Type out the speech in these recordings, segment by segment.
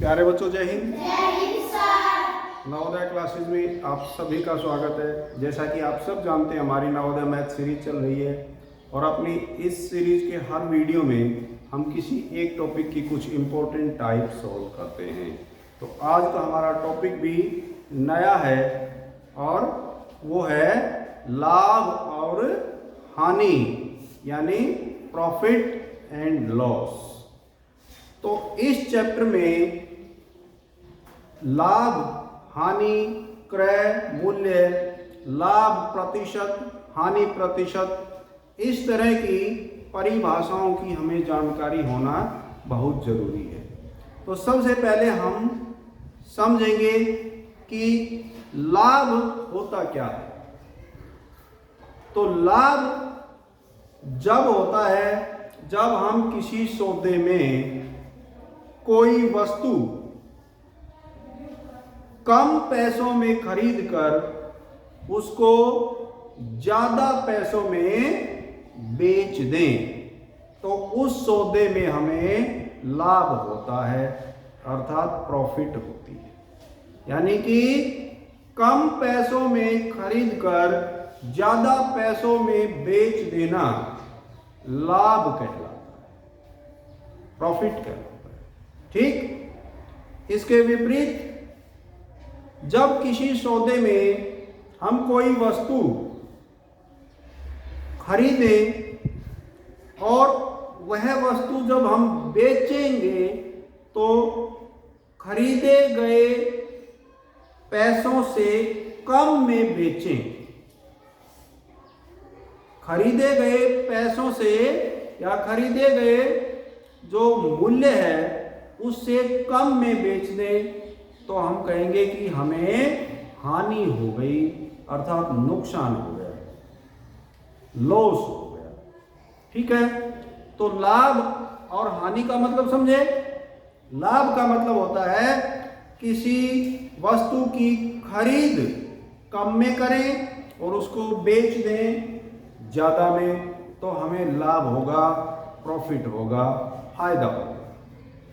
प्यारे बच्चों, जय हिंद। नवोदय क्लासेस में आप सभी का स्वागत है। जैसा कि आप सब जानते हैं, हमारी नवोदय मैथ सीरीज चल रही है और अपनी इस सीरीज के हर वीडियो में हम किसी एक टॉपिक की कुछ इम्पोर्टेंट टाइप सॉल्व करते हैं। तो आज का हमारा टॉपिक भी नया है और वो है लाभ और हानि, यानी प्रॉफिट एंड लॉस। तो इस चैप्टर में लाभ, हानि, क्रय मूल्य, लाभ प्रतिशत, हानि प्रतिशत, इस तरह की परिभाषाओं की हमें जानकारी होना बहुत जरूरी है। तो सबसे पहले हम समझेंगे कि लाभ होता क्या है। तो लाभ जब होता है जब हम किसी सौदे में कोई वस्तु कम पैसों में खरीद कर उसको ज्यादा पैसों में बेच दें, तो उस सौदे में हमें लाभ होता है, अर्थात प्रॉफिट होती है। यानी कि कम पैसों में खरीद कर ज्यादा पैसों में बेच देना लाभ कहलाता है, प्रॉफिट कहलाता है। ठीक, इसके विपरीत जब किसी सौदे में हम कोई वस्तु खरीदें और वह वस्तु जब हम बेचेंगे तो खरीदे गए पैसों से कम में बेचें। खरीदे गए पैसों से या खरीदे गए जो मूल्य है उससे कम में बेच दें, तो हम कहेंगे कि हमें हानि हो गई, अर्थात नुकसान हो गया, लॉस हो गया। ठीक है, तो लाभ और हानि का मतलब समझे। लाभ का मतलब होता है किसी वस्तु की खरीद कम में करें और उसको बेच दें ज्यादा में, तो हमें लाभ होगा, प्रॉफिट होगा, फायदा होगा।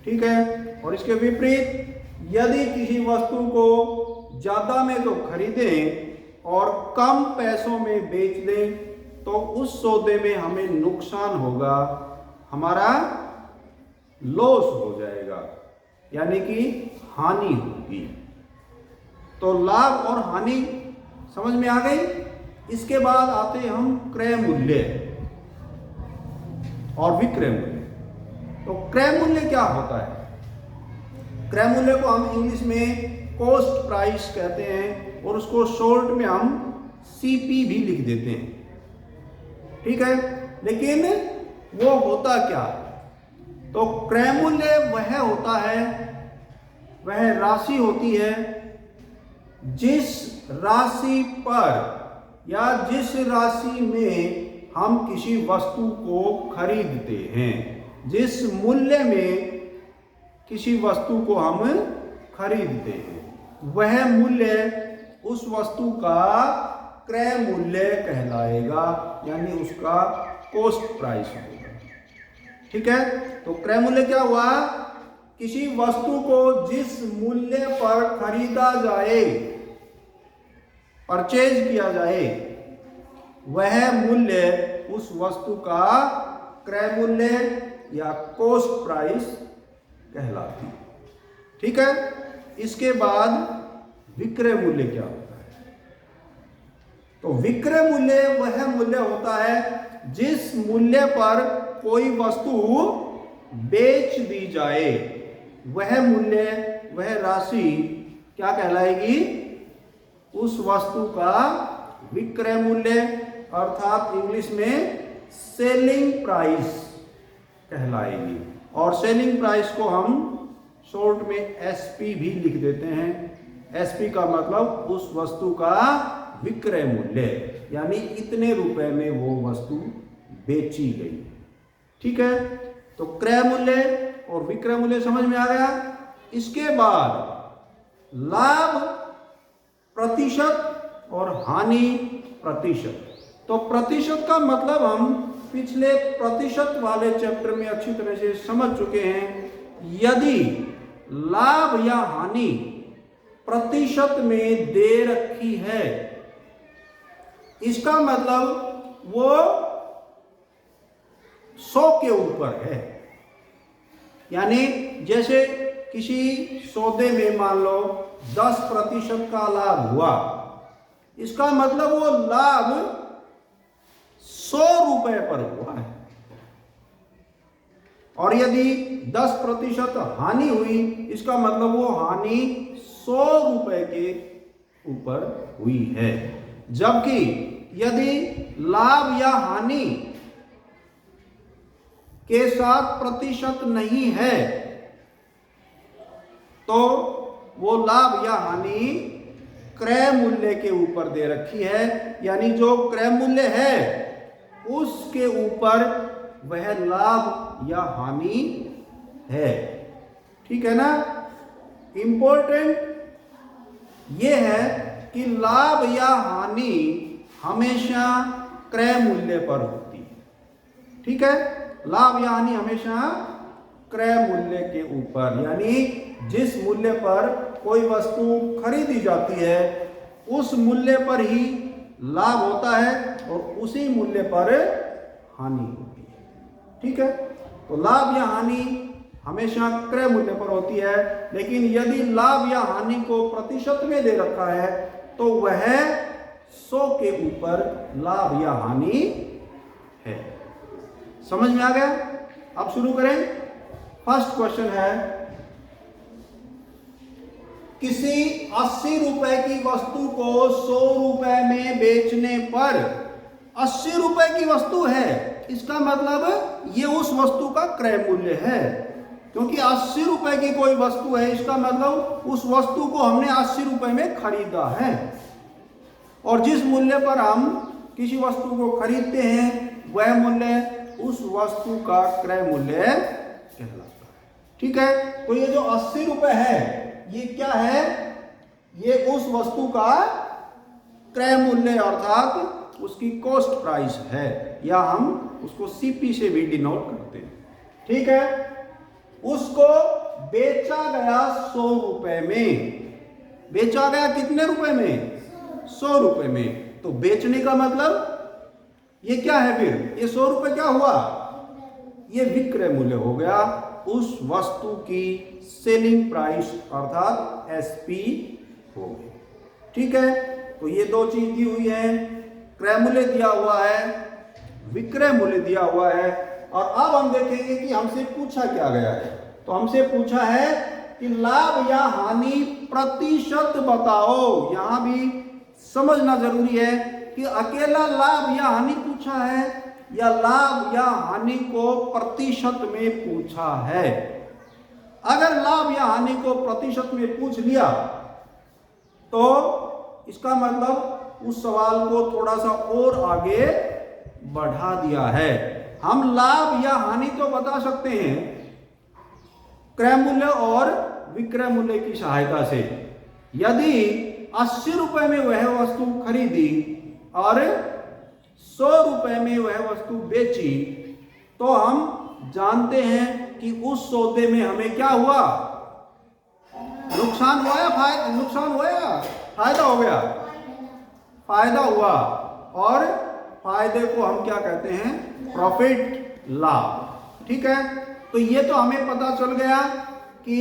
ठीक है, और इसके विपरीत यदि किसी वस्तु को ज्यादा में तो खरीदें और कम पैसों में बेच दें, तो उस सौदे में हमें नुकसान होगा, हमारा लॉस हो जाएगा, यानी कि हानि होगी। तो लाभ और हानि समझ में आ गई। इसके बाद आते हैं हम क्रय मूल्य और विक्रय मूल्य। तो क्रय मूल्य क्या होता है? क्रय मूल्य को हम इंग्लिश में कॉस्ट प्राइस कहते हैं और उसको शॉर्ट में हम सीपी भी लिख देते हैं। ठीक है, लेकिन वो होता क्या? तो क्रय मूल्य वह होता है, वह राशि होती है जिस राशि पर या जिस राशि में हम किसी वस्तु को खरीदते हैं, जिस मूल्य में किसी वस्तु को हम खरीदते हैं, वह मूल्य उस वस्तु का क्रय मूल्य कहलाएगा, यानी उसका कॉस्ट प्राइस होगा। ठीक है, तो क्रय मूल्य क्या हुआ? किसी वस्तु को जिस मूल्य पर खरीदा जाए, परचेज किया जाए, वह मूल्य उस वस्तु का क्रय मूल्य या कॉस्ट प्राइस कहलाती है। ठीक है, इसके बाद विक्रय मूल्य क्या होता है? तो विक्रय मूल्य वह मूल्य होता है जिस मूल्य पर कोई वस्तु बेच दी जाए, वह मूल्य, वह राशि क्या कहलाएगी? उस वस्तु का विक्रय मूल्य, अर्थात इंग्लिश में सेलिंग प्राइस कहलाएगी। और सेलिंग प्राइस को हम शॉर्ट में एसपी भी लिख देते हैं। एसपी का मतलब उस वस्तु का विक्रय मूल्य, यानी इतने रुपए में वो वस्तु बेची गई। ठीक है, तो क्रय मूल्य और विक्रय मूल्य समझ में आ गया। इसके बाद लाभ प्रतिशत और हानि प्रतिशत। तो प्रतिशत का मतलब हम पिछले प्रतिशत वाले चैप्टर में अच्छी तरह से समझ चुके हैं। यदि लाभ या हानि प्रतिशत में दे रखी है, इसका मतलब वो 100 के ऊपर है। यानी जैसे किसी सौदे में मान लो 10% का लाभ हुआ, इसका मतलब वो लाभ 100 रुपए पर हुआ है। और यदि 10% हानि हुई, इसका मतलब वो हानि 100 रुपए के ऊपर हुई है। जबकि यदि लाभ या हानि के साथ प्रतिशत नहीं है, तो वो लाभ या हानि क्रय मूल्य के ऊपर दे रखी है। यानी जो क्रय मूल्य है उसके ऊपर वह लाभ या हानि है। ठीक है ना। इंपॉर्टेंट ये है कि लाभ या हानि हमेशा क्रय मूल्य पर होती है। ठीक है, लाभ या हानि हमेशा क्रय मूल्य के ऊपर, यानी जिस मूल्य पर कोई वस्तु खरीदी जाती है उस मूल्य पर ही लाभ होता है और उसी मूल्य पर हानि होती है। ठीक है, तो लाभ या हानि हमेशा क्रय मूल्य पर होती है, लेकिन यदि लाभ या हानि को प्रतिशत में दे रखा है तो वह 100 के ऊपर लाभ या हानि है। समझ में आ गया? अब शुरू करें। फर्स्ट क्वेश्चन है, किसी 80 रुपए की वस्तु को 100 रुपए में बेचने पर 80 रुपए की वस्तु है, इसका मतलब ये उस वस्तु का क्रय मूल्य है। क्योंकि 80 रुपए की कोई वस्तु है, इसका मतलब उस वस्तु को हमने 80 रुपए में खरीदा है। और जिस मूल्य पर हम किसी वस्तु को खरीदते हैं वह मूल्य उस वस्तु का क्रय मूल्य कहलाता है। ठीक है, तो ये जो 80 रुपए है ये क्या है? ये उस वस्तु का क्रय मूल्य अर्थात उसकी कॉस्ट प्राइस है, या हम उसको सीपी से भी डिनोट करते हैं। ठीक है, उसको बेचा गया 100 रुपए में। बेचा गया कितने रुपए में? 100 रुपए में। तो बेचने का मतलब ये क्या है? फिर ये 100 रुपए क्या हुआ? ये विक्रय मूल्य हो गया, उस वस्तु की सेलिंग प्राइस अर्थात एसपी हो गई। ठीक है, तो ये दो चीज दी हुई है, क्रय मूल्य दिया हुआ है, विक्रय मूल्य दिया हुआ है। और अब हम देखेंगे कि हमसे पूछा क्या गया है। तो हमसे पूछा है कि लाभ या हानि प्रतिशत बताओ। यहां भी समझना जरूरी है कि अकेला लाभ या हानि पूछा है या लाभ या हानि को प्रतिशत में पूछा है। अगर लाभ या हानि को प्रतिशत में पूछ लिया तो इसका मतलब उस सवाल को थोड़ा सा और आगे बढ़ा दिया है। हम लाभ या हानि तो बता सकते हैं क्रय मूल्य और विक्रय मूल्य की सहायता से। यदि 80 रुपए में वह वस्तु खरीदी और 100 रुपए में वह वस्तु बेची, तो हम जानते हैं कि उस सौदे में हमें क्या हुआ? नुकसान हुआ या फायदा? नुकसान हुआ या फायदा हो गया? फायदा हुआ। और फायदे को हम क्या कहते हैं? प्रॉफिट, लाभ। ठीक है, तो ये तो हमें पता चल गया कि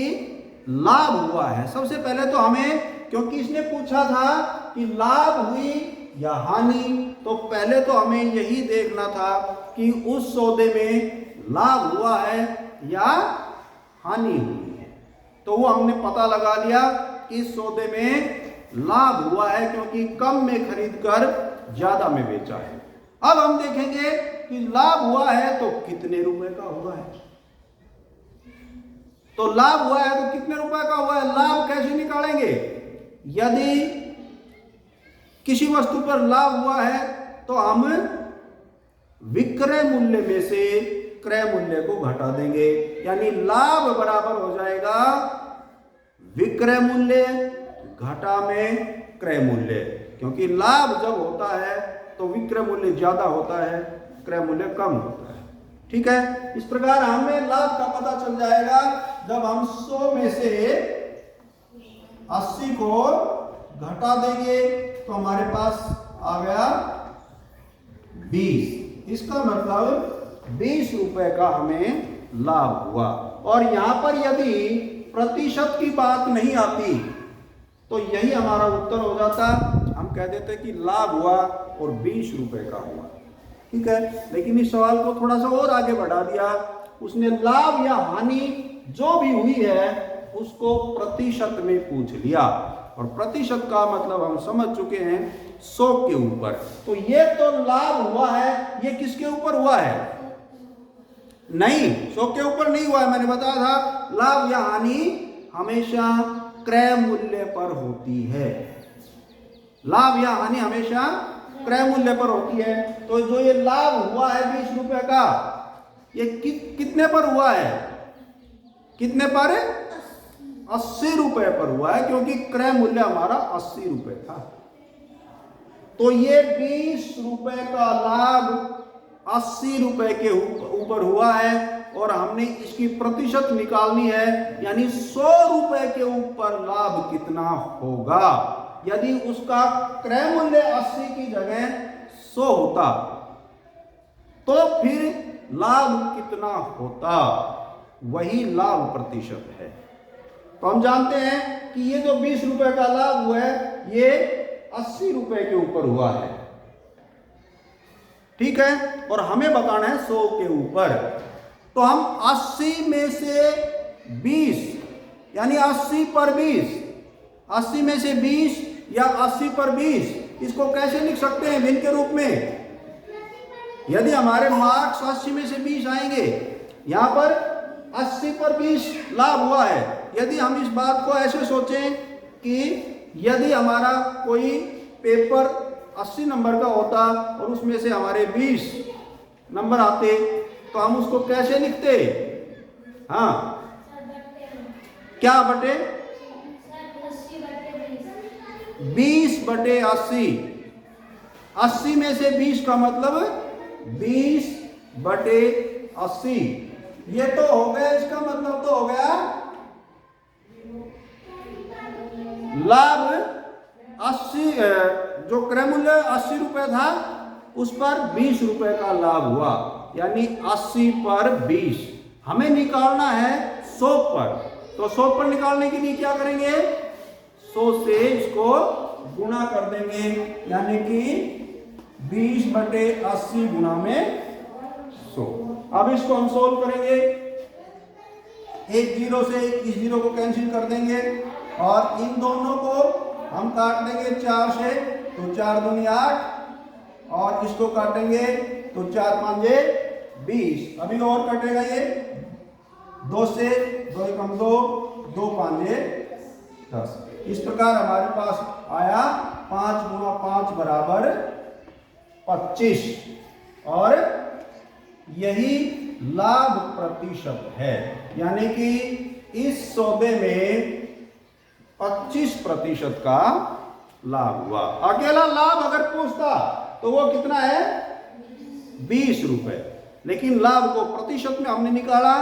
लाभ हुआ है। सबसे पहले तो हमें, क्योंकि इसने पूछा था कि लाभ हुई या हानि, तो पहले तो हमें यही देखना था कि उस सौदे में लाभ हुआ है या हानि हुई है। तो वो हमने पता लगा लिया कि इस सौदे में लाभ हुआ है, क्योंकि कम में खरीदकर ज्यादा में बेचा है। अब हम देखेंगे कि लाभ हुआ है तो कितने रुपए का हुआ है। तो लाभ हुआ है तो कितने रुपए का हुआ है? लाभ कैसे निकालेंगे? यदि किसी वस्तु पर लाभ हुआ है तो हम विक्रय मूल्य में से क्रय मूल्य को घटा देंगे, यानी लाभ बराबर हो जाएगा विक्रय मूल्य घटा में क्रय मूल्य। क्योंकि लाभ जब होता है तो विक्रय मूल्य ज्यादा होता है, क्रय मूल्य कम होता है। ठीक है। इस प्रकार हमें लाभ का पता चल जाएगा जब हम 100 में से 80 को घटा देंगे तो हमारे पास आ गया 20। इसका मतलब 20 रुपए का हमें लाभ हुआ। और यहां पर यदि प्रतिशत की बात नहीं आती तो यही हमारा उत्तर हो जाता। हम कह देते कि लाभ हुआ और 20 रुपए का हुआ, ठीक है। लेकिन इस सवाल को थोड़ा सा और आगे बढ़ा दिया, उसने लाभ या हानि जो भी हुई है उसको प्रतिशत में पूछ लिया। और प्रतिशत का मतलब हम समझ चुके हैं 100 के ऊपर। तो ये तो लाभ हुआ है, ये किसके ऊपर हुआ है? नहीं, 100 के ऊपर नहीं हुआ है। मैंने बताया था लाभ या हानि हमेशा क्रय मूल्य पर होती है। लाभ या हानि हमेशा क्रय मूल्य पर होती है। तो जो ये लाभ हुआ है 20 रुपए का, ये कितने पर हुआ है? कितने पर? 80 रुपए पर हुआ है, क्योंकि क्रय मूल्य हमारा 80 रुपए था। तो ये 20 रुपए का लाभ 80 रुपए के ऊपर हुआ है और हमने इसकी प्रतिशत निकालनी है, यानी 100 रुपए के ऊपर लाभ कितना होगा। यदि उसका क्रय मूल्य 80 की जगह 100 होता तो फिर लाभ कितना होता? वही लाभ प्रतिशत है। तो हम जानते हैं कि ये जो 20 रुपए का लाभ हुआ है ये 80 रुपए के ऊपर हुआ है, ठीक है। और हमें बताना है 100 के ऊपर। तो हम 80 में से 20 यानी 80 पर 20, 80 में से 20 या 80 पर 20, इसको कैसे लिख सकते हैं भिन्न के रूप में? यदि हमारे मार्क्स 80 में से 20 आएंगे, यहां पर 80 पर 20 लाभ हुआ है। यदि हम इस बात को ऐसे सोचें कि यदि हमारा कोई पेपर 80 नंबर का होता और उसमें से हमारे 20 नंबर आते तो हम उसको कैसे लिखते? हाँ, क्या बटे? 20/80। 80 में से 20 का मतलब 20/80। ये तो हो गया, इसका मतलब तो हो गया लाभ 80, जो क्रय मूल्य 80 रुपए था उस पर 20 रुपए का लाभ हुआ, यानी 80 पर 20। हमें निकालना है 100 पर। तो 100 पर निकालने के लिए क्या करेंगे? 100 से इसको गुणा कर देंगे, यानी कि 20/80 गुणा में 100। अब इसको हम सोल्व करेंगे। एक जीरो से इस जीरो को कैंसिल कर देंगे और इन दोनों को हम काट देंगे 4 से, तो 4 दूनी 8 और इसको काटेंगे तो 4 5 20। अभी और कटेगा ये 2 से, 2 कम 2, 2 5 10। इस प्रकार हमारे पास आया 5 गुणा 5 बराबर 25। और यही लाभ प्रतिशत है, यानी कि इस सौदे में 25% का लाभ हुआ। अकेला लाभ अगर पूछता तो वो कितना है? 20 रुपए। लेकिन लाभ को प्रतिशत में हमने निकाला,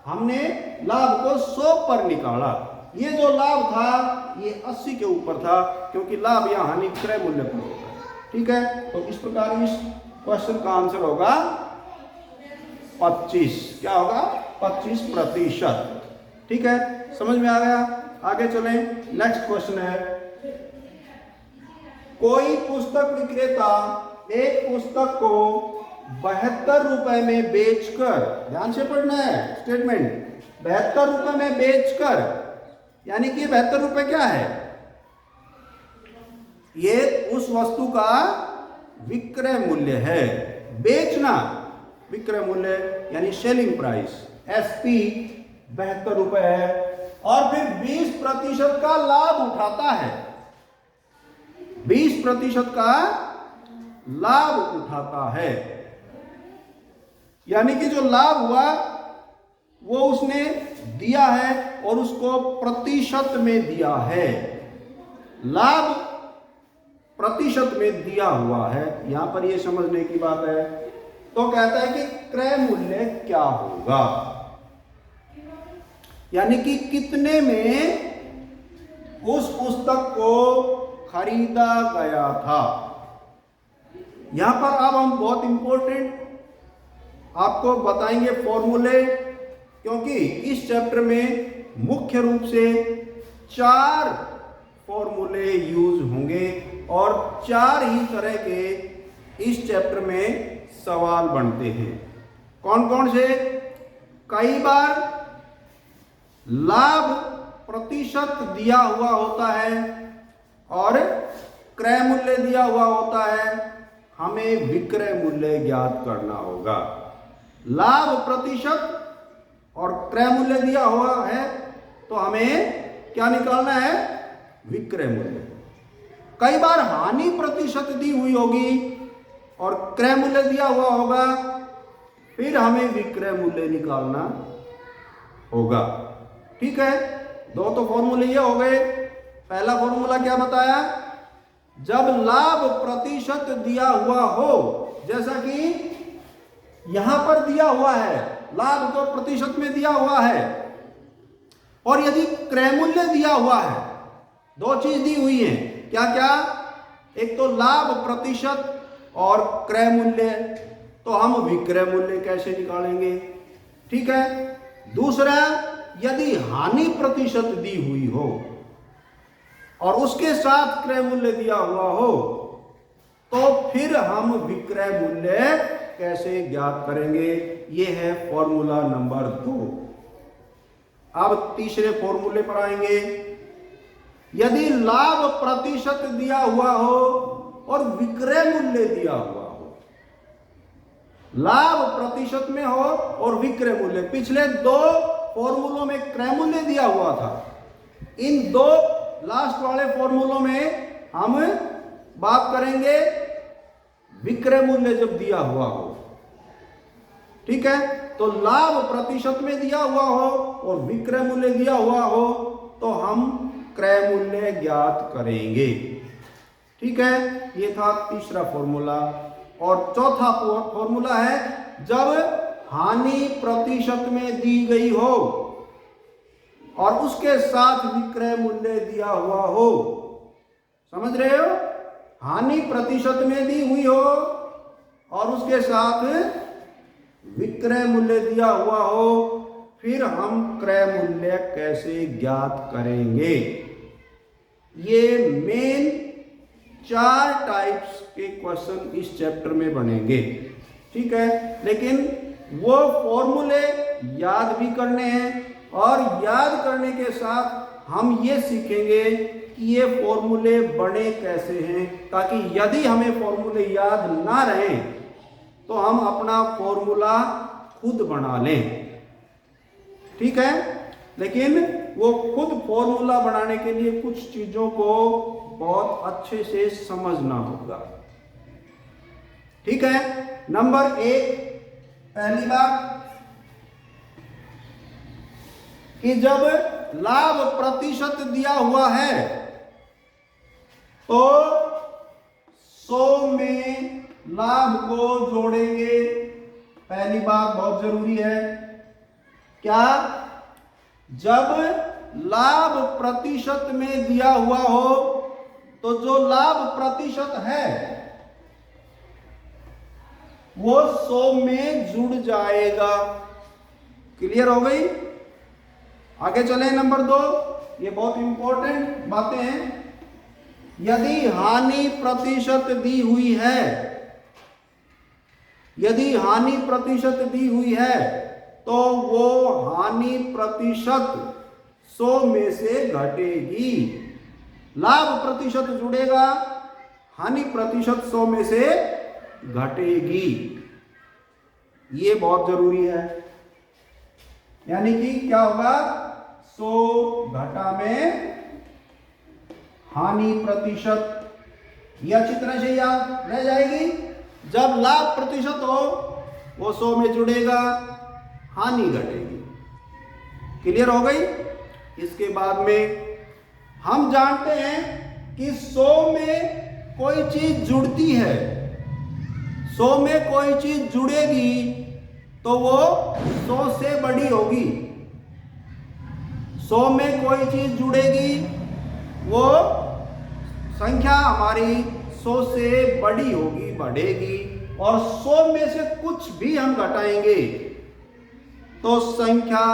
हमने लाभ को 100 पर निकाला। ये जो लाभ था ये 80 के ऊपर था, क्योंकि लाभ या हानि क्रय मूल्य पर होता है, ठीक है। तो इस प्रकार इस क्वेश्चन का आंसर होगा 25। क्या होगा? 25%, ठीक है। समझ में आ गया? आगे चलें। नेक्स्ट क्वेश्चन है, कोई पुस्तक विक्रेता एक पुस्तक को 72 रुपए में बेचकर, ध्यान से पढ़ना है स्टेटमेंट, 72 रुपए में बेचकर, यानी कि 72 रुपए क्या है? ये उस वस्तु का विक्रय मूल्य है। बेचना विक्रय मूल्य यानी सेलिंग प्राइस, एसपी 72 रुपए है। और फिर 20% का लाभ उठाता है, 20% का लाभ उठाता है, यानी कि जो लाभ हुआ वो उसने दिया है और उसको प्रतिशत में दिया है। लाभ प्रतिशत में दिया हुआ है, यहां पर ये समझने की बात है। तो कहता है कि क्रय मूल्य क्या होगा, यानी कि कितने में उस पुस्तक को खरीदा गया था। यहां पर अब हम बहुत इंपॉर्टेंट आपको बताएंगे फॉर्मूले, क्योंकि इस चैप्टर में मुख्य रूप से 4 फॉर्मूले यूज होंगे और 4 ही तरह के इस चैप्टर में सवाल बनते हैं। कौन कौन से? कई बार लाभ प्रतिशत दिया हुआ होता है और क्रय मूल्य दिया हुआ होता है, हमें विक्रय मूल्य ज्ञात करना होगा। लाभ प्रतिशत और क्रय मूल्य दिया हुआ है तो हमें क्या निकालना है? विक्रय मूल्य। कई बार हानि प्रतिशत दी हुई होगी और क्रय मूल्य दिया हुआ होगा, फिर हमें विक्रय मूल्य निकालना होगा। ठीक है, 2 तो फॉर्मूले ये हो गए। पहला फॉर्मूला क्या बताया? जब लाभ प्रतिशत दिया हुआ हो, जैसा कि यहां पर दिया हुआ है, लाभ को प्रतिशत में दिया हुआ है, और यदि क्रय मूल्य दिया हुआ है, 2 चीज दी हुई है। क्या क्या? एक तो लाभ प्रतिशत और क्रय मूल्य, तो हम विक्रय मूल्य कैसे निकालेंगे? ठीक है। दूसरा, यदि हानि प्रतिशत दी हुई हो और उसके साथ क्रय मूल्य दिया हुआ हो, तो फिर हम विक्रय मूल्य कैसे ज्ञात करेंगे? ये है फॉर्मूला नंबर 2। अब तीसरे फॉर्मूले पर आएंगे। यदि लाभ प्रतिशत दिया हुआ हो और विक्रय मूल्य दिया हुआ हो, लाभ प्रतिशत में हो और विक्रय मूल्य, पिछले 2 फॉर्मूलों में क्रय मूल्य दिया हुआ था, इन 2 लास्ट वाले फॉर्मूलों में हम बात करेंगे विक्रय मूल्य जब दिया हुआ हो। ठीक है, तो लाभ प्रतिशत में दिया हुआ हो और विक्रय मूल्य दिया हुआ हो तो हम क्रय मूल्य ज्ञात करेंगे। ठीक है, ये था तीसरा फॉर्मूला। और चौथा फॉर्मूला है जब हानि प्रतिशत में दी गई हो और उसके साथ विक्रय मूल्य दिया हुआ हो। समझ रहे हो? हानि प्रतिशत में दी हुई हो और उसके साथ विक्रय मूल्य दिया हुआ हो, फिर हम क्रय मूल्य कैसे ज्ञात करेंगे? ये मेन 4 टाइप्स के क्वेश्चन इस चैप्टर में बनेंगे। ठीक है, लेकिन वो फॉर्मूले याद भी करने हैं और याद करने के साथ हम ये सीखेंगे कि ये फॉर्मूले बने कैसे हैं, ताकि यदि हमें फॉर्मूले याद ना रहें तो हम अपना फॉर्मूला खुद बना लें। ठीक है, लेकिन वो खुद फॉर्मूला बनाने के लिए कुछ चीजों को बहुत अच्छे से समझना होगा। ठीक है, नंबर 1, पहली बात कि जब लाभ प्रतिशत दिया हुआ है तो 100 में लाभ को जोड़ेंगे। पहली बात बहुत जरूरी है। क्या? जब लाभ प्रतिशत में दिया हुआ हो तो जो लाभ प्रतिशत है वो 100 में जुड़ जाएगा। क्लियर हो गई? आगे चले नंबर 2, ये बहुत इंपॉर्टेंट बातें हैं। यदि हानि प्रतिशत दी हुई है, यदि हानि प्रतिशत दी हुई है तो वो हानि प्रतिशत 100 में से घटेगी। लाभ प्रतिशत जुड़ेगा, हानि प्रतिशत 100 में से घटेगी। ये बहुत जरूरी है। यानी कि क्या होगा? 100 घटा में हानि प्रतिशत, यह अच्छी तरह से याद रह जाएगी। जब लाभ प्रतिशत हो वो 100 में जुड़ेगा, हानि घटेगी। क्लियर हो गई? इसके बाद में हम जानते हैं कि 100 में कोई चीज जुड़ती है, 100 में कोई चीज जुड़ेगी तो वो 100 से बड़ी होगी। 100 में कोई चीज जुड़ेगी, वो संख्या हमारी 100 से बड़ी होगी, बढ़ेगी। और 100 में से कुछ भी हम घटाएंगे तो संख्या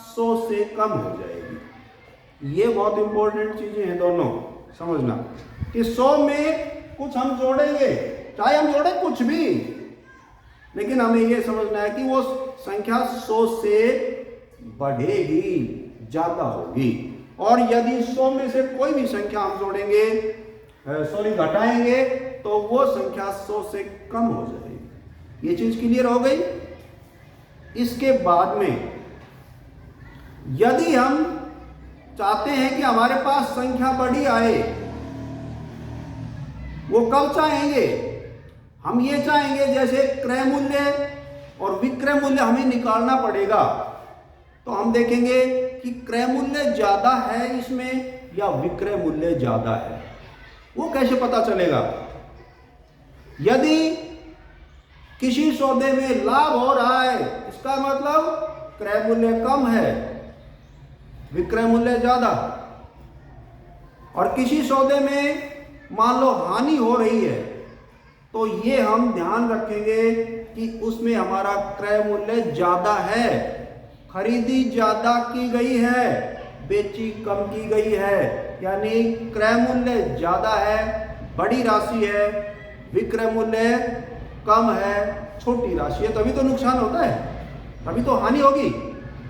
100 से कम हो जाएगी। ये बहुत इंपॉर्टेंट चीजें हैं दोनों, समझना कि 100 में कुछ हम जोड़ेंगे, चाहे हम जोड़े कुछ भी, लेकिन हमें ये समझना है कि वो संख्या 100 से बढ़ेगी, ज्यादा होगी। और यदि 100 में से कोई भी संख्या हम जोड़ेंगे, घटाएंगे, तो वो संख्या 100 से कम हो जाएगी। ये चीज क्लियर हो गई। इसके बाद में यदि हम चाहते हैं कि हमारे पास संख्या बड़ी आए, वो कब चाहेंगे? हम ये चाहेंगे जैसे क्रय मूल्य और विक्रय मूल्य हमें निकालना पड़ेगा, तो हम देखेंगे कि क्रय मूल्य ज्यादा है इसमें या विक्रय मूल्य ज्यादा है। वो कैसे पता चलेगा? यदि किसी सौदे में लाभ हो रहा है, इसका मतलब क्रय मूल्य कम है, विक्रय मूल्य ज्यादा। और किसी सौदे में मान लो हानि हो रही है, तो ये हम ध्यान रखेंगे कि उसमें हमारा क्रय मूल्य ज्यादा है, खरीदी ज्यादा की गई है, बेची कम की गई है, यानी क्रय मूल्य ज्यादा है, बड़ी राशि है, विक्रय मूल्य कम है, छोटी राशि है, तभी तो नुकसान होता है, तभी तो हानि होगी।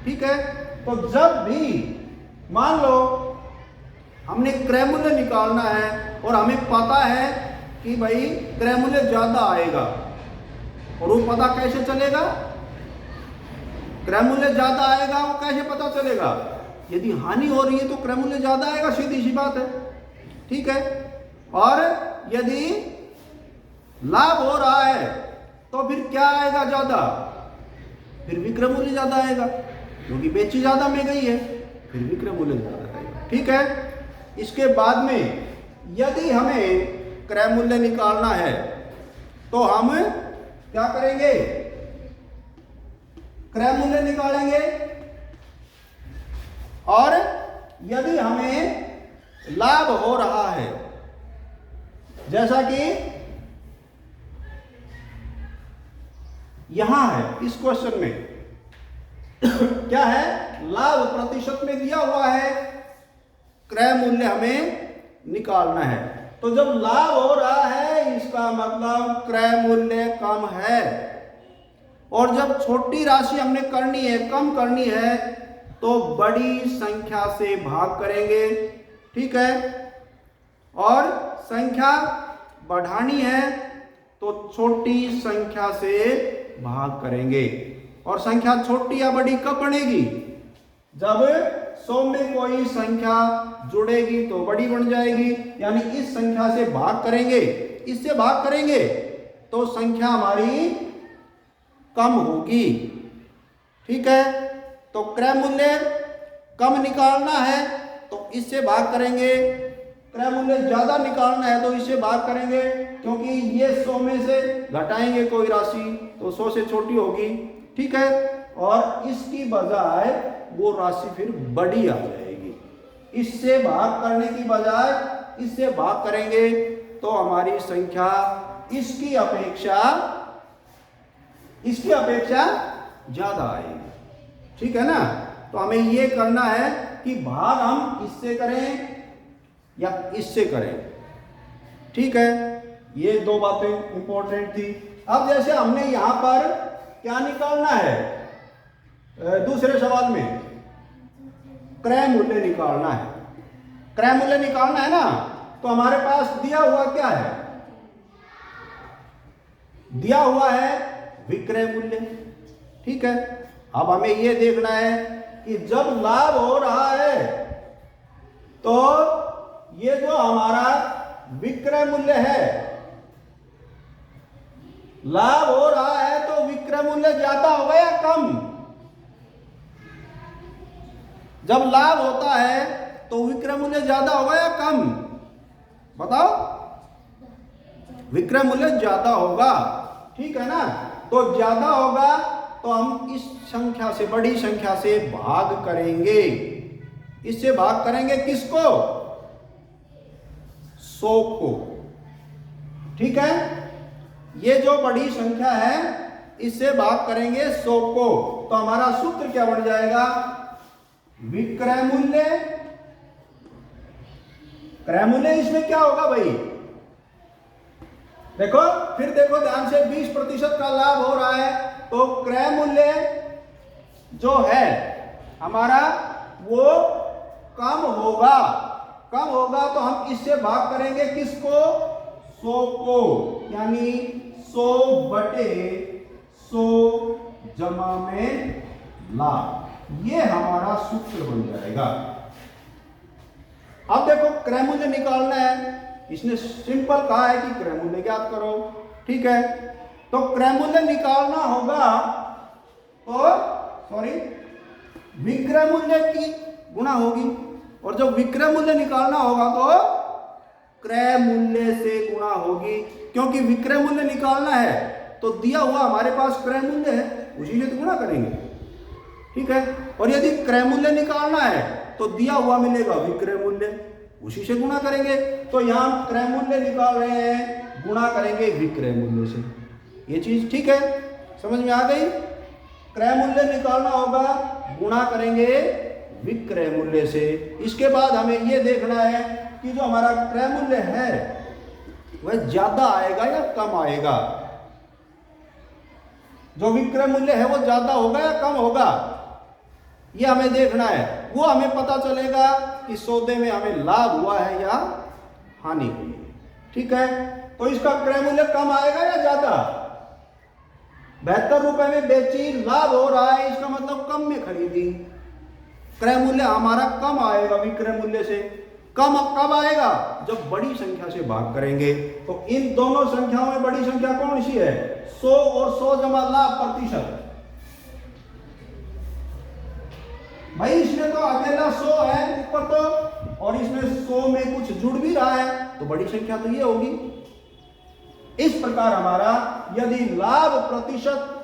ठीक है, तो जब भी मान लो हमने क्रय मूल्य निकालना है और हमें पता है कि भाई क्रय मूल्य ज्यादा आएगा, और वो पता कैसे चलेगा? क्रय मूल्य ज्यादा आएगा, वो कैसे पता चलेगा? यदि हानि हो रही है तो क्रय मूल्य ज्यादा आएगा, सीधी सी बात है। ठीक है, और यदि लाभ हो रहा है तो फिर क्या आएगा ज्यादा? फिर विक्रय मूल्य ज्यादा आएगा, क्योंकि बेची ज्यादा में गई है, फिर विक्रय मूल्य ज्यादा आएगा। ठीक है, इसके बाद में यदि हमें क्रय मूल्य निकालना है तो हम क्या करेंगे? क्रय मूल्य निकालेंगे। और यदि हमें लाभ हो रहा है, जैसा कि यहां है इस क्वेश्चन में क्या है? लाभ प्रतिशत में दिया हुआ है, क्रय मूल्य हमें निकालना है। तो जब लाभ हो रहा है, इसका मतलब क्रय मूल्य कम है। और जब छोटी राशि हमने करनी है, कम करनी है, तो बड़ी संख्या से भाग करेंगे। ठीक है, और संख्या बढ़ानी है तो छोटी संख्या से भाग करेंगे। और संख्या छोटी या बड़ी कब बनेगी? जब 100 में कोई संख्या जुड़ेगी तो बड़ी बन जाएगी, यानी इस संख्या से भाग करेंगे, इससे भाग करेंगे तो संख्या हमारी कम होगी। ठीक है, तो क्रय मूल्य कम निकालना है तो इससे भाग करेंगे, क्रय मूल्य ज्यादा निकालना है तो इससे भाग करेंगे, क्योंकि ये 100 में से घटाएंगे कोई राशि तो 100 से छोटी होगी। ठीक है, और इसकी बजाय वो राशि फिर बड़ी आ जाएगी। इससे भाग करने की बजाय इससे भाग करेंगे तो हमारी संख्या इसकी अपेक्षा ज्यादा आएगी। ठीक है ना? तो हमें ये करना है कि भाग हम इससे करें या इससे करें। ठीक है, ये दो बातें इंपॉर्टेंट थी। अब जैसे हमने यहां पर क्या निकालना है? दूसरे सवाल में क्रय मूल्य निकालना है। क्रय मूल्य निकालना है ना, तो हमारे पास दिया हुआ क्या है? दिया हुआ है विक्रय मूल्य। ठीक है, अब हमें यह देखना है कि जब लाभ हो रहा है तो ये जो हमारा विक्रय मूल्य है, लाभ हो रहा है तो विक्रय मूल्य ज्यादा होगा या कम? जब लाभ होता है तो विक्रय मूल्य ज्यादा होगा या कम? बताओ। विक्रय मूल्य ज्यादा होगा। ठीक है ना। तो ज्यादा होगा तो हम इस संख्या से, बड़ी संख्या से भाग करेंगे। इससे भाग करेंगे किसको? 100 को। ठीक है, ये जो बड़ी संख्या है इससे भाग करेंगे 100 को। तो हमारा सूत्र क्या बन जाएगा? विक्रय मूल्य। क्रय मूल्य इसमें क्या होगा भाई? देखो, फिर देखो ध्यान से, 20% का लाभ हो रहा है तो क्रय मूल्य जो है हमारा वो कम होगा। कम होगा तो हम इससे भाग करेंगे किसको? 100 को, यानी 100/100 जमा में लाभ। ये हमारा सूत्र बन जाएगा। अब देखो क्रय मूल्य निकालना है, इसने सिंपल कहा है कि क्रय मूल्य ज्ञात करो। ठीक है, तो क्रय मूल्य निकालना होगा तो विक्रय मूल्य की गुणा होगी, और जब विक्रय मूल्य निकालना होगा तो क्रय मूल्य से गुणा होगी, क्योंकि विक्रय मूल्य निकालना है तो दिया हुआ हमारे पास क्रय मूल्य है, उसी से गुणा करेंगे। ठीक है, और यदि क्रय मूल्य निकालना है तो दिया हुआ मिलेगा विक्रय मूल्य, उसी से गुणा करेंगे। तो यहां क्रय मूल्य निकाल रहे हैं, गुणा करेंगे विक्रय मूल्य से। ये चीज ठीक है, समझ में आ गई? क्रय मूल्य निकालना होगा, गुणा करेंगे विक्रय मूल्य से। इसके बाद हमें यह देखना है कि जो हमारा क्रय मूल्य है वह ज्यादा आएगा या कम आएगा। जो विक्रय मूल्य है वो ज्यादा होगा या कम होगा, ये हमें देखना है। वो हमें पता चलेगा कि सौदे में हमें लाभ हुआ है या हानि हुई। ठीक है, तो इसका क्रय मूल्य कम आएगा या ज्यादा? 72 रुपए में बेची, लाभ हो रहा है, इसका मतलब कम में खरीदी। क्रय मूल्य हमारा कम आएगा विक्रय मूल्य से। कम कब आएगा? जब बड़ी संख्या से भाग करेंगे। तो इन दोनों संख्याओं में बड़ी संख्या कौन सी है? 100 और 100 जमा लाभ प्रतिशत। भाई इसमें तो अकेला 100 है ऊपर तो, और इसमें 100 में कुछ जुड़ भी रहा है, तो बड़ी संख्या तो ये होगी। इस प्रकार हमारा यदि लाभ प्रतिशत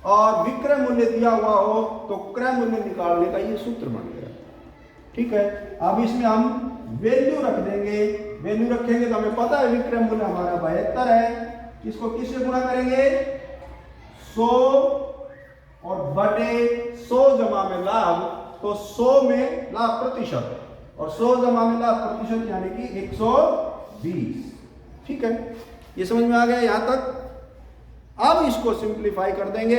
और विक्रय मूल्य दिया हुआ हो तो क्रय मूल्य निकालने का ये सूत्र बन गया। ठीक है, अब इसमें हम वैल्यू रख देंगे। वैल्यू रखेंगे तो हमें पता है विक्रय मूल्य हमारा 72 है। इसको किससे गुणा करेंगे? 100 और बटे 100 जमा में लाभ, तो 100 में लाभ प्रतिशत और 100 जमा में लाभ प्रतिशत यानी कि 120। ठीक है, ये समझ में आ गया यहां तक। अब इसको सिंप्लीफाई कर देंगे,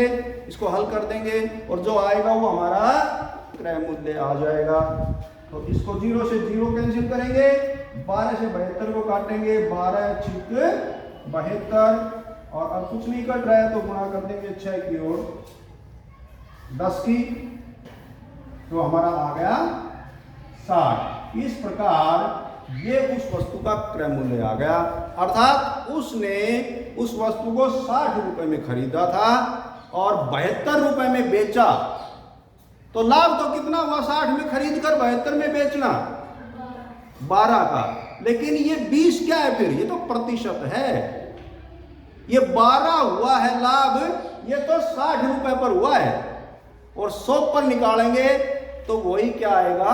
इसको हल कर देंगे, और जो आएगा वो हमारा क्रय मूल्य आ जाएगा। तो इसको 0 से 0 कैंसिल करेंगे, 12 से 72 को काटेंगे, 12 छिक 72, और अब कुछ नहीं कट रहा है तो गुणा कर देंगे 6 की ओर 10 की, तो हमारा आ गया 60। इस प्रकार ये उस वस्तु का क्रय मूल्य आ गया। अर्थात उसने उस वस्तु को 60 रुपए में खरीदा था और 72 रुपए में बेचा। तो लाभ तो कितना हुआ? 60 में खरीद कर 72 में बेचना, 12 का। लेकिन ये 20 क्या है फिर? ये तो प्रतिशत है। ये 12 हुआ है लाभ, ये तो 60 रुपए पर हुआ है, और 100 पर निकालेंगे तो वही क्या आएगा?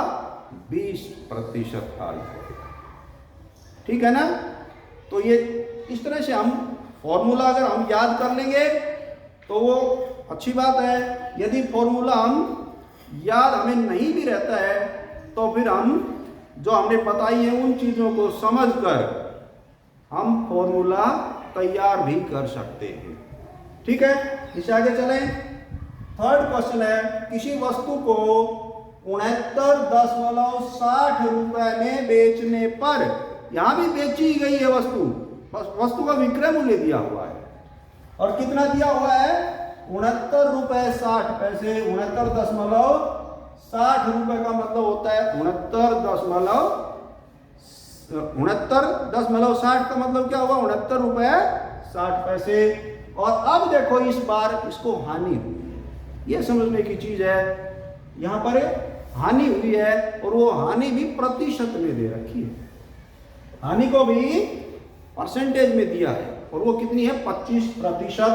20% का आएगा। ठीक है ना? तो ये इस तरह से हम फॉर्मूला अगर हम याद कर लेंगे तो वो अच्छी बात है। यदि फॉर्मूला हम याद हमें नहीं भी रहता है तो फिर हम जो हमने बताई है उन चीज़ों को समझकर हम फॉर्मूला तैयार भी कर सकते हैं। ठीक है, इससे आगे चलें। थर्ड क्वेश्चन है, किसी वस्तु को 69.60 रुपए में बेचने पर, यहां भी बेची गई है वस्तु, बस वस्तु का विक्रय मूल्य दिया हुआ है, और कितना दिया हुआ है? 69 रुपए 60 पैसे। 69.60 रुपए का मतलब होता है 69.60 का मतलब क्या हुआ? 69 रुपए 60 पैसे। और अब देखो इस बार इसको हानि हुई है, यह समझने की चीज है। यहां पर हानि हुई है और वो हानि भी प्रतिशत में दे रखी है, हानि को भी परसेंटेज में दिया है। और वो कितनी है 25%।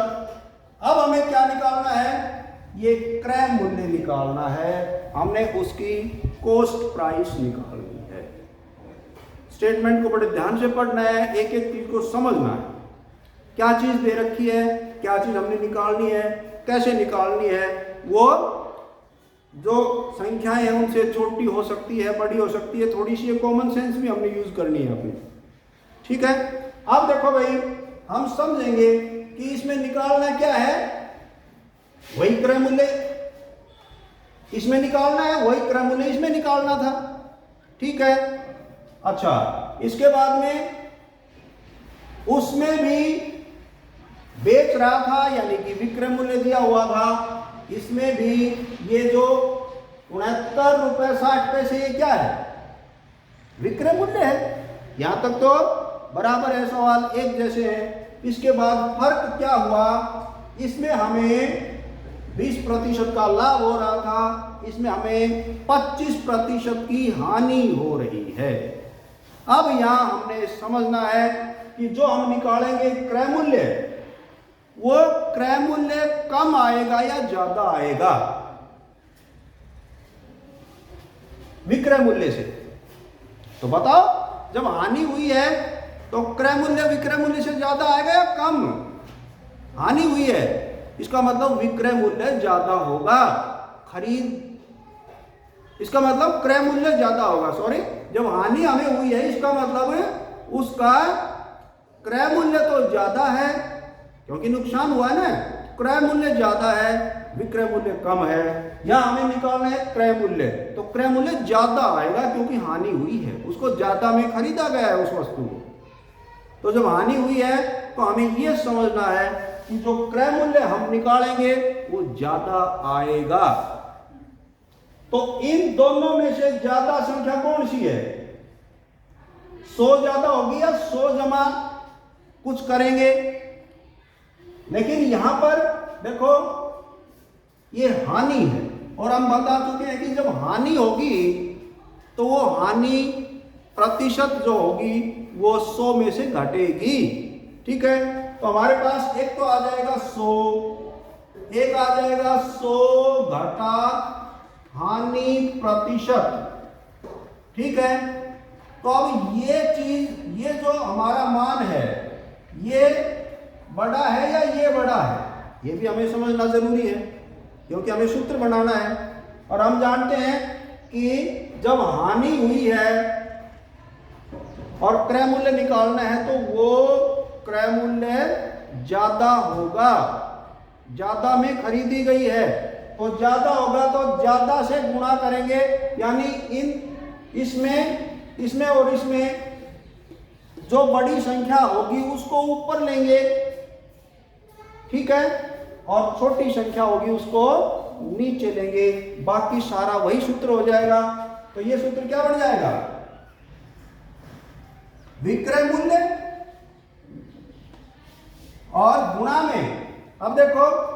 अब हमें क्या निकालना है, ये क्रय मूल्य निकालना है, हमने उसकी कॉस्ट प्राइस निकालनी है। स्टेटमेंट को बड़े ध्यान से पढ़ना है, एक एक चीज को समझना है, क्या चीज दे रखी है, क्या चीज हमने निकालनी है, कैसे निकालनी है। वो जो संख्याएं हैं उनसे छोटी हो सकती है, बड़ी हो सकती है, थोड़ी सी कॉमन सेंस भी हमने यूज करनी है अपनी। ठीक है, अब देखो भाई, हम समझेंगे कि इसमें निकालना क्या है, वही क्रय मूल्य इसमें निकालना है, वही क्रय मूल्य इसमें निकालना था। ठीक है, अच्छा, इसके बाद में उसमें भी बेच रहा था, यानी कि विक्रय मूल्य दिया हुआ था, इसमें भी ये जो 69 रुपए 60 पैसे ये क्या है, विक्रय मूल्य है। यहां तक तो बराबर है, सवाल एक जैसे है। इसके बाद फर्क क्या हुआ, इसमें हमें 20% का लाभ हो रहा था, इसमें हमें 25% की हानि हो रही है। अब यहां हमने समझना है कि जो हम निकालेंगे क्रय मूल्य, वो क्रय मूल्य कम आएगा या ज्यादा आएगा विक्रय मूल्य से। तो बताओ, जब हानि हुई है तो क्रय मूल्य विक्रय मूल्य से ज्यादा आएगा या कम। हानि हुई है, इसका मतलब विक्रय मूल्य ज्यादा होगा, इसका मतलब क्रय मूल्य ज्यादा होगा। सॉरी, जब हानि हमें हुई है इसका मतलब उसका क्रय मूल्य तो ज्यादा है, क्योंकि नुकसान हुआ है ना, क्रय मूल्य ज्यादा है, विक्रय मूल्य कम है। यहां हमें निकालना है क्रय मूल्य, तो क्रय मूल्य ज्यादा आएगा क्योंकि हानि हुई है, उसको ज्यादा में खरीदा गया है उस वस्तु को। तो जब हानि हुई है तो हमें यह समझना है कि जो क्रय मूल्य हम निकालेंगे वो ज्यादा आएगा। तो इन दोनों में से ज्यादा संख्या कौन सी है, 100 ज्यादा होगी या 100 जमा कुछ करेंगे। लेकिन यहां पर देखो ये हानि है, और हम बता चुके हैं कि जब हानि होगी तो वो हानि प्रतिशत जो होगी वो 100 में से घटेगी। ठीक है, तो हमारे पास एक तो आ जाएगा 100, एक आ जाएगा 100 घटा हानि प्रतिशत। ठीक है, तो अब ये चीज, ये जो हमारा मान है, ये बड़ा है या ये बड़ा है, ये भी हमें समझना जरूरी है, क्योंकि हमें सूत्र बनाना है। और हम जानते हैं कि जब हानि हुई है और क्रय मूल्य निकालना है तो वो क्रय मूल्य ज्यादा होगा, ज्यादा में खरीदी गई है, तो ज्यादा होगा तो ज्यादा से गुणा करेंगे, यानी इसमें और इसमें जो बड़ी संख्या होगी उसको ऊपर लेंगे। ठीक है, और छोटी संख्या होगी उसको नीचे लेंगे, बाकी सारा वही सूत्र हो जाएगा। तो ये सूत्र क्या बन जाएगा, विक्रय मूल्य और गुणा में। अब देखो,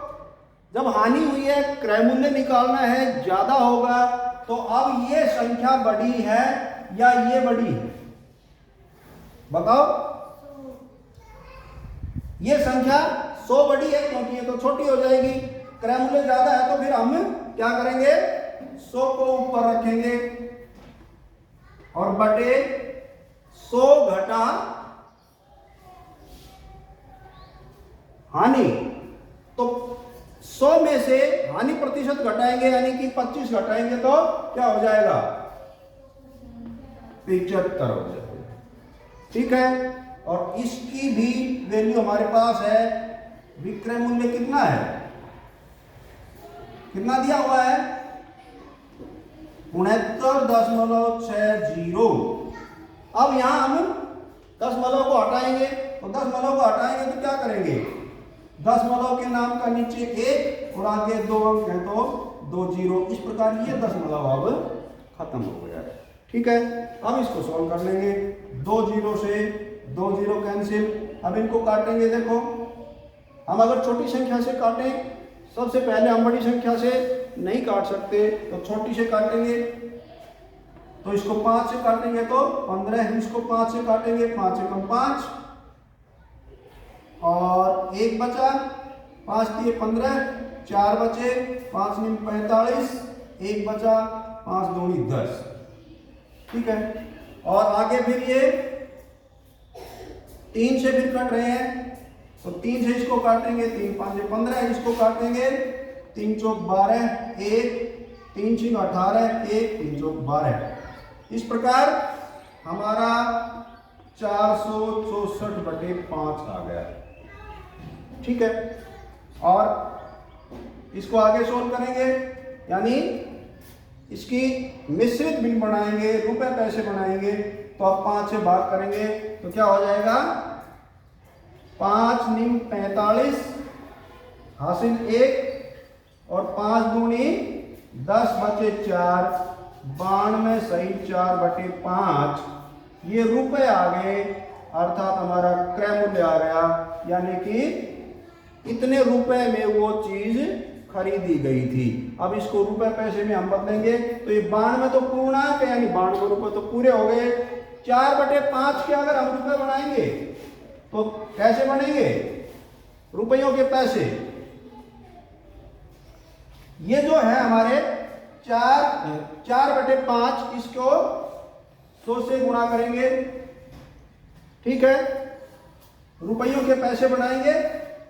जब हानि हुई है, क्रय मूल्य निकालना है, ज्यादा होगा, तो अब ये संख्या बड़ी है या ये बड़ी है, बताओ। ये संख्या 100 बड़ी है क्योंकि ये तो छोटी हो जाएगी, क्रय मूल्य ज्यादा है, तो फिर हम क्या करेंगे, 100 को ऊपर रखेंगे और बटे 100 घटा हानि। तो 100 में से हानि प्रतिशत घटाएंगे, यानी कि 25 घटाएंगे तो क्या हो जाएगा, 75 हो जाएगा। ठीक है, और इसकी भी वैल्यू हमारे पास है, विक्रय मूल्य कितना है, कितना दिया हुआ है, 69.60। अब यहां हम दशमलव को हटाएंगे, तो दशमलव को हटाएंगे तो क्या करेंगे, दशमलव के नाम का नीचे 1 और आगे 2 अंक है तो 2 जीरो, इस प्रकार ये दशमलव अब खत्म हो गया है। ठीक है, अब इसको सॉल्व कर लेंगे, 2 जीरो से 2 जीरो कैंसिल। अब इनको काटेंगे, देखो हम अगर छोटी संख्या से काटें, सबसे पहले हम बड़ी संख्या से नहीं काट सकते तो छोटी से काटेंगे, तो इसको 5 से काटेंगे तो 15, इसको 5 से काटेंगे, 5 एकम 5, और 1 बचा, 5 दिए 15, 4 बचे, 5 निम 45, 1 बचा, 5 दूनी 10। ठीक है, और आगे फिर ये 3 से फिर कट रहे हैं, तो 3 से इसको काटेंगे, 3 5 15, इसको काटेंगे, 3 चौक 12, 1 3 6 18, 1 3 चौक 12। इस प्रकार हमारा 464/5 आ गया। ठीक है, और इसको आगे सोल्व करेंगे, यानी इसकी मिश्रित बिल बनाएंगे, रुपए पैसे बनाएंगे, तो अब 5 से भाग करेंगे तो क्या हो जाएगा, 5 निम 45 हासिल 1 और 5 दूनी 10 बचे 4, 92 सही 4/5 ये रुपए आ गए, अर्थात हमारा क्रय मूल्य आ गया, यानी कि इतने रुपए में वो चीज खरीदी गई थी। अब इसको रुपए पैसे में हम बदलेंगे तो ये 92 तो पूर्णांक है, यानी 92 रुपए तो पूरे हो गए। 4/5 के अगर हम रुपए बनाएंगे तो कैसे बनेंगे, रुपयों के पैसे। ये जो है हमारे 4/5, इसको 100 से गुणा करेंगे। ठीक है, रुपयों के पैसे बनाएंगे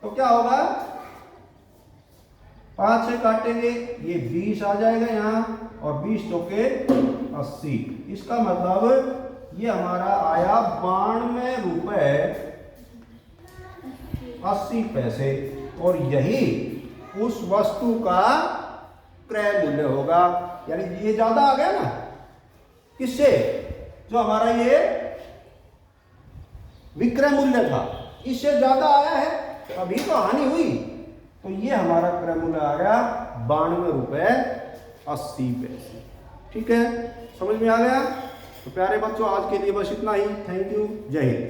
तो क्या होगा, 5 से काटेंगे, ये 20 आ जाएगा यहाँ, और 20 चौके 80। इसका मतलब ये हमारा आया 92 रुपए 80 पैसे, और यही उस वस्तु का क्रय मूल्य होगा। यानी ये ज्यादा आ गया ना, किससे, जो हमारा ये विक्रय मूल्य था, इससे ज्यादा आया है, अभी तो हानि हुई, तो ये हमारा क्रय मूल्य आ गया 92 रुपए 80 पैसे। ठीक है, समझ में आ गया। तो प्यारे बच्चों, आज के लिए बस इतना ही। थैंक यू, जय हिंद।